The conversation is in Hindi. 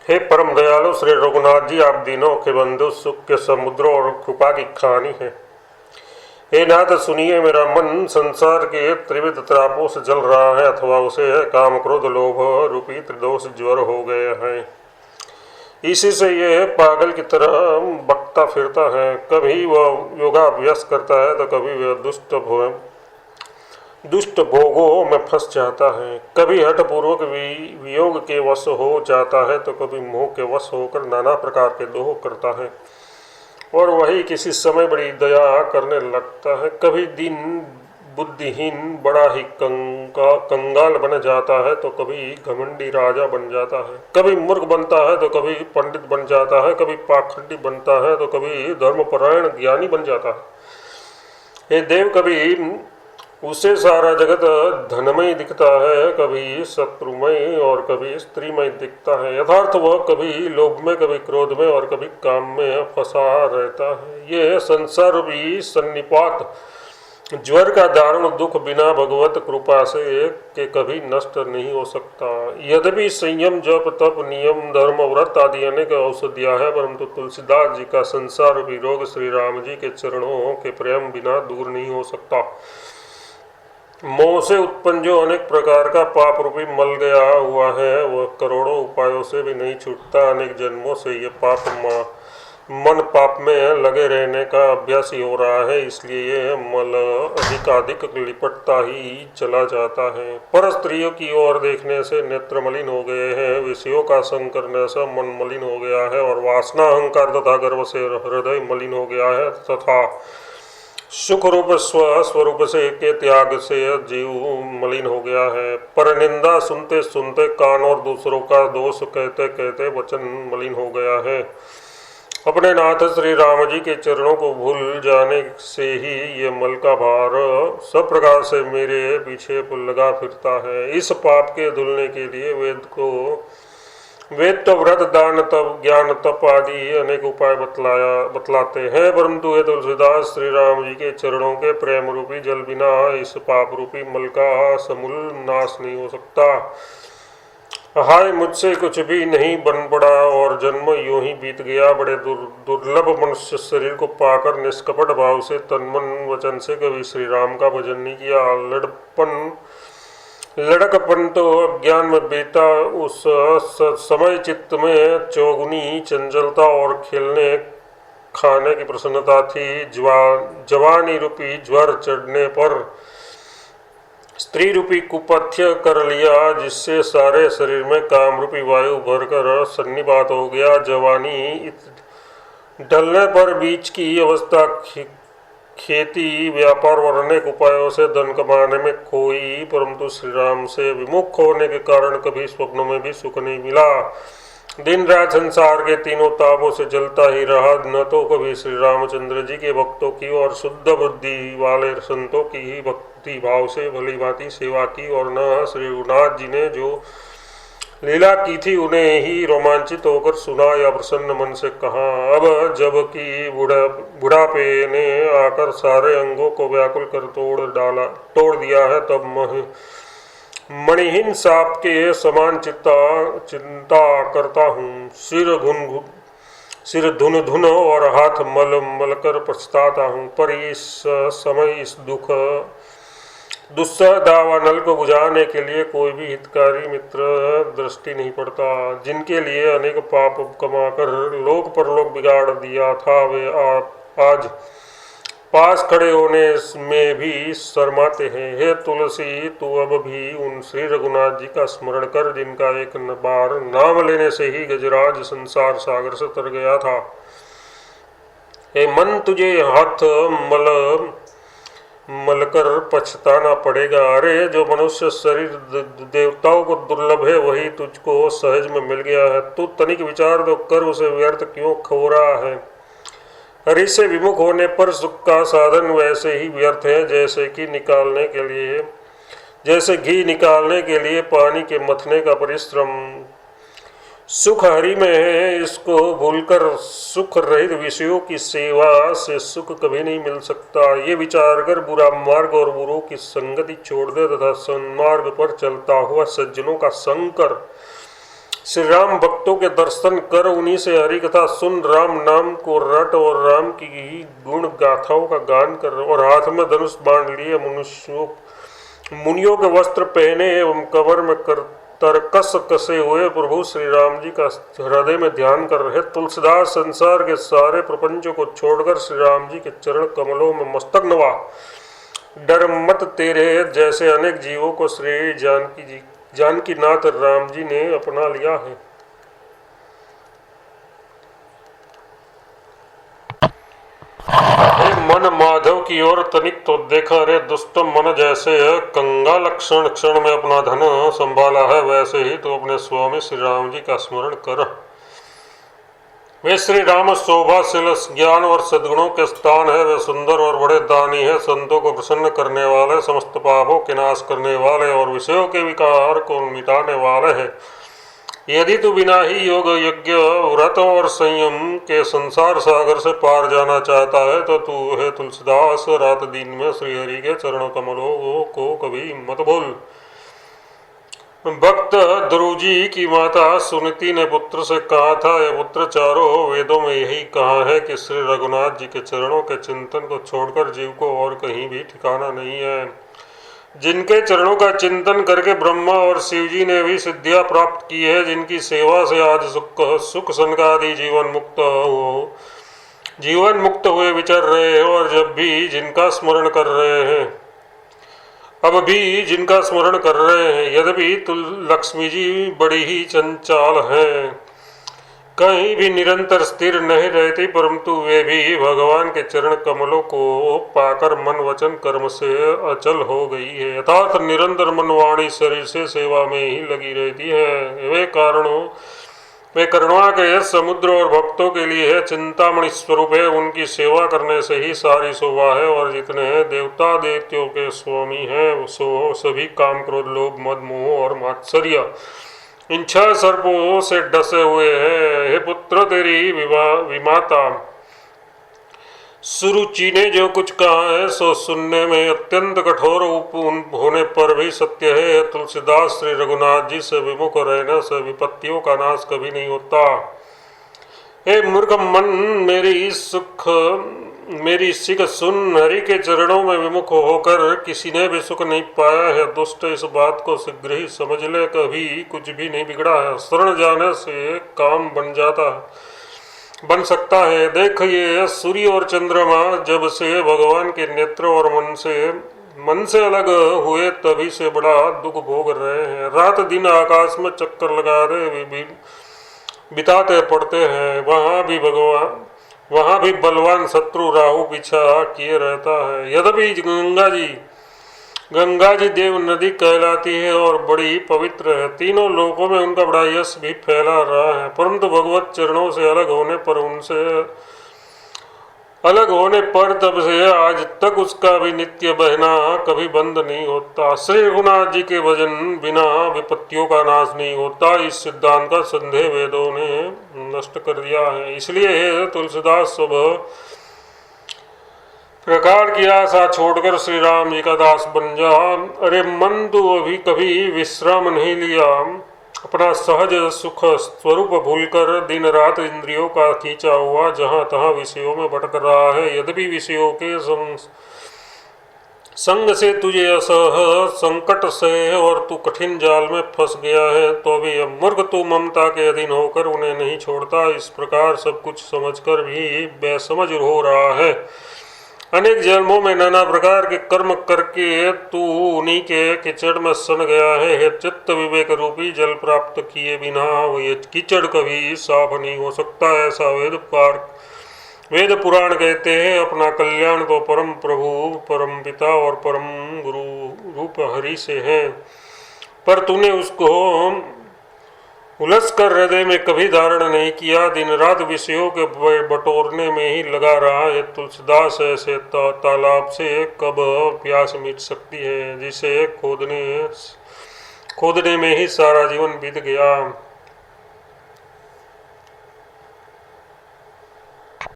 हे परम दयालु श्री रघुनाथ जी, आप दीनों के बंधु, सुख के समुद्र और कृपा की कहानी है। हे नाथ सुनिए, मेरा मन संसार के त्रिविध त्रापों से जल रहा है, अथवा उसे काम क्रोध लोभ रूपी त्रिदोष ज्वर हो गए हैं। इसी से ये पागल की तरह बकता फिरता है। कभी वह योगाभ्यास करता है तो कभी वह दुष्ट भोगों में फंस जाता है। कभी हठपूर्वक वियोग के वश हो जाता है तो कभी मोह के वश होकर नाना प्रकार के दोह करता है, और वही किसी समय बड़ी दया करने लगता है। कभी दिन बुद्धिहीन बड़ा ही कंगाल बन जाता है तो कभी घमंडी राजा बन जाता है। कभी मूर्ख बनता है तो कभी पंडित बन जाता है। कभी पाखंडी बनता है तो कभी धर्मपरायण ज्ञानी बन जाता है। हे देव, कभी उसे सारा जगत धनमय दिखता है, कभी शत्रुमय और कभी स्त्रीमय दिखता है। यथार्थ वह कभी लोभ में, कभी क्रोध में और कभी काम में फंसा रहता है। यह संसार भी सन्निपात ज्वर का दारुण दुख बिना भगवत कृपा से के कभी नष्ट नहीं हो सकता। यद्यपि संयम, जप, तप, नियम, धर्म, व्रत आदि अनेक औषधियाँ है, परंतु तुलसीदास जी का संसार भी रोग श्री राम जी के चरणों के प्रेम बिना दूर नहीं हो सकता। मोह से उत्पन्न जो अनेक प्रकार का पाप रूपी मल गया हुआ है, वह करोड़ों उपायों से भी नहीं छूटता। अनेक जन्मों से ये मन पाप में लगे रहने का अभ्यास ही हो रहा है, इसलिए ये मल अधिकाधिक लिपटता ही चला जाता है। पर स्त्रियों की ओर देखने से नेत्र मलिन हो गए हैं, विषयों का संग करने से मन मलिन हो गया है, और वासना, अहंकार तथा गर्व से हृदय मलिन हो गया है, तथा सुख रूप स्वरूप से के त्याग से जीव मलिन हो गया है। पर निंदा सुनते सुनते कान और दूसरों का दोष कहते कहते वचन मलिन हो गया है। अपने नाथ श्री राम जी के चरणों को भूल जाने से ही ये मल का भार सब प्रकार से मेरे पीछे लगा फिरता है। इस पाप के धुलने के लिए वेद तो व्रत, दान, तप, ज्ञान, तप आदि अनेक उपाय बतलाते हैं, परंतु ये तुलसीदास श्री राम जी के चरणों के प्रेम रूपी जल बिना इस पाप रूपी मल का समूल नाश नहीं हो सकता। हाय, मुझसे कुछ भी नहीं बन पड़ा और जन्म यूं ही बीत गया। बड़े दुर्लभ मनुष्य शरीर को पाकर निष्कपट भाव से तन मन वचन से कभी श्री राम का भजन नहीं किया। लड़कपन तो अज्ञान में बीता, उस समय चित्त में चौगुनी चंचलता और खेलने खाने की प्रसन्नता थी। जवानी रूपी ज्वर चढ़ने पर स्त्री रूपी कुपथ्य कर लिया, जिससे सारे शरीर में काम रूपी वायु भरकर सन्निपात हो गया। जवानी ढलने पर बीच की अवस्था खेती, व्यापार और अनेक उपायों से धन कमाने में खोई, परंतु श्री राम से विमुख होने के कारण कभी स्वप्नों में भी सुख नहीं मिला। दिन रात संसार के तीनों तापों से जलता ही रहा। न तो कभी श्री रामचंद्र जी के भक्तों की और शुद्ध बुद्धि वाले संतों की ही भक्ति भाव से भली भांति सेवा की, और न श्री रघुनाथ जी ने जो लीला की थी उन्हें ही रोमांचित होकर सुना या प्रसन्न मन से कहा। अब जबकि बुढ़ापे ने आकर सारे अंगों को व्याकुल कर तोड़ दिया है, तब मणिहीन सांप के समान चिंता करता हूँ। सिर धुन धुन और हाथ मल मल कर पछताता हूँ। पर इस समय इस दुस्सह दावानल को बुझाने के लिए कोई भी हितकारी मित्र दृष्टि नहीं पड़ता। जिनके लिए अनेक पाप कमाकर लोक परलोक बिगाड़ दिया था, वे आज पास खड़े होने में भी शर्माते हैं। हे तुलसी, तू अब भी उन श्री रघुनाथ जी का स्मरण कर, जिनका एक बार नाम लेने से ही गजराज संसार सागर से तर गया था। हे मन, तुझे हाथ मलकर पछताना पड़ेगा। अरे, जो मनुष्य शरीर देवताओं को दुर्लभ है, वही तुझको सहज में मिल गया है। तू तनिक विचार तो कर, उसे व्यर्थ क्यों खो रहा है। हरि से विमुख होने पर सुख का साधन वैसे ही व्यर्थ है जैसे घी निकालने के लिए पानी के मथने का परिश्रम। सुख हरि में है, इसको भूलकर सुख रहित विषयों की सेवा से सुख कभी नहीं मिल सकता। ये विचार कर बुरा मार्ग और बुरों की संगति छोड़ दे तथा सन्मार्ग पर चलता हुआ सज्जनों का संग कर। श्री राम भक्तों के दर्शन कर उन्हीं से हरि कथा सुन, राम नाम को रट और राम की गुण गाथाओं का गान कर, और हाथ में धनुष बाण लिए मुनियों के वस्त्र पहने एवं कमर में कर तरकस कसे हुए प्रभु श्री राम जी का हृदय में ध्यान कर रहे तुलसीदास संसार के सारे प्रपंचों को छोड़कर श्री राम जी के चरण कमलों में मस्तक नवा। डर मत तेरे जैसे अनेक जीवों को श्री जानकी नाथ राम जी ने अपना लिया है। मन माधव की ओर तनिक तो देखा रे दुष्ट मन, जैसे कंगाल क्षण क्षण में अपना धन संभाला है, वैसे ही तो अपने स्वामी श्री राम जी का स्मरण कर। वे श्री राम शोभाशील ज्ञान और सद्गुणों के स्थान है, वे सुंदर और बड़े दानी है, संतों को प्रसन्न करने वाले, समस्त पापों के नाश करने वाले और विषयों के विकार को मिटाने वाले हैं। यदि तू बिना ही योग यज्ञ व्रत और संयम के संसार सागर से पार जाना चाहता है तो तू है तुलसीदास रात दिन में श्री हरि के चरण कमलों को कभी मत भूल। भक्त ध्रुवजी की माता सुनीति ने पुत्र से कहा था, यह पुत्र चारों वेदों में यही कहा है कि श्री रघुनाथ जी के चरणों के चिंतन को छोड़कर जीव को और कहीं भी ठिकाना नहीं है। जिनके चरणों का चिंतन करके ब्रह्मा और शिव जी ने भी सिद्धियां प्राप्त की है, जिनकी सेवा से आज सुख संगादि जीवन मुक्त हुए विचर रहे हैं, और जब भी जिनका स्मरण कर रहे हैं, अब भी जिनका स्मरण कर रहे हैं, यद्यपि लक्ष्मी जी बड़ी ही चंचल हैं, कहीं भी निरंतर स्थिर नहीं रहती, परंतु वे भी भगवान के चरण कमलों को पाकर मन वचन कर्म से अचल हो गई है, अर्थात निरंतर मन वाणी शरीर से सेवा में ही लगी रहती है। वे करुणा के समुद्र और भक्तों के लिए है चिंतामणि स्वरूप है, उनकी सेवा करने से ही सारी शोभा है। और जितने देवता देवतियों के स्वामी हैं सो सभी काम क्रोध लोभ मद मोह और मात्सर्य इन 6 सर्पों से डसे हुए हैं। हे पुत्र तेरी विमाता सुरुचि ने जो कुछ कहा है सो सुनने में अत्यंत कठोर होने पर भी सत्य है। तुलसीदास श्री रघुनाथ जी से विमुख रहने से विपत्तियों का नाश कभी नहीं होता। हे मूर्ख मन मेरी सिख सुन, हरि के चरणों में विमुख होकर किसी ने भी सुख नहीं पाया है। दुष्ट इस बात को शीघ्र ही समझ ले, कभी कुछ भी नहीं बिगड़ा है, शरण जाने से काम बन सकता है। देखिए सूर्य और चंद्रमा जब से भगवान के नेत्र और मन से अलग हुए तभी से बड़ा दुख भोग रहे हैं। रात दिन आकाश में चक्कर लगा रहे बिताते पड़ते हैं, वहाँ भी बलवान शत्रु राहु पीछा किए रहता है। यद्यपि गंगा जी देव नदी कहलाती है और बड़ी पवित्र है, तीनों लोकों में उनका बड़ा यश भी फैला रहा है, परंतु भगवत चरणों से अलग होने पर तब से आज तक उसका भी नित्य बहना कभी बंद नहीं होता। श्री रघुनाथ जी के भजन बिना विपत्तियों का नाश नहीं होता, इस सिद्धांत का संदेह वेदों ने नष्ट कर दिया है। इसलिए तुलसीदास सब प्रकार की आशा छोड़कर श्री राम जी का दास बन जा। अरे मन तू अभी कभी विश्राम नहीं लिया, अपना सहज सुख स्वरूप भूलकर दिन रात इंद्रियों का खींचा हुआ जहाँ तहाँ विषयों में भटक रहा है। यद्यपि विषयों के संग से तुझे असह संकट से और तू कठिन जाल में फंस गया है, तो भी अब मूर्ख तू ममता के अधीन होकर उन्हें नहीं छोड़ता। इस प्रकार सब कुछ समझकर भी बेसमझ हो रहा है। अनेक जन्मों में नाना प्रकार के कर्म करके तू उन्हीं के कीचड़ में सन गया है। हे चित्त विवेक रूपी जल प्राप्त किए बिना ये कीचड़ कभी साफ नहीं हो सकता, ऐसा वेद पुराण कहते हैं। अपना कल्याण तो परम प्रभु परम पिता और परम गुरु रूप हरि से है, पर तूने उसको उलझ कर हृदय में कभी धारण नहीं किया, दिन रात विषयों के बटोरने में ही लगा रहा है। तुलसीदास ऐसे तालाब से कब प्यास मिट सकती है, जिसे खोदने में ही सारा जीवन बीत गया।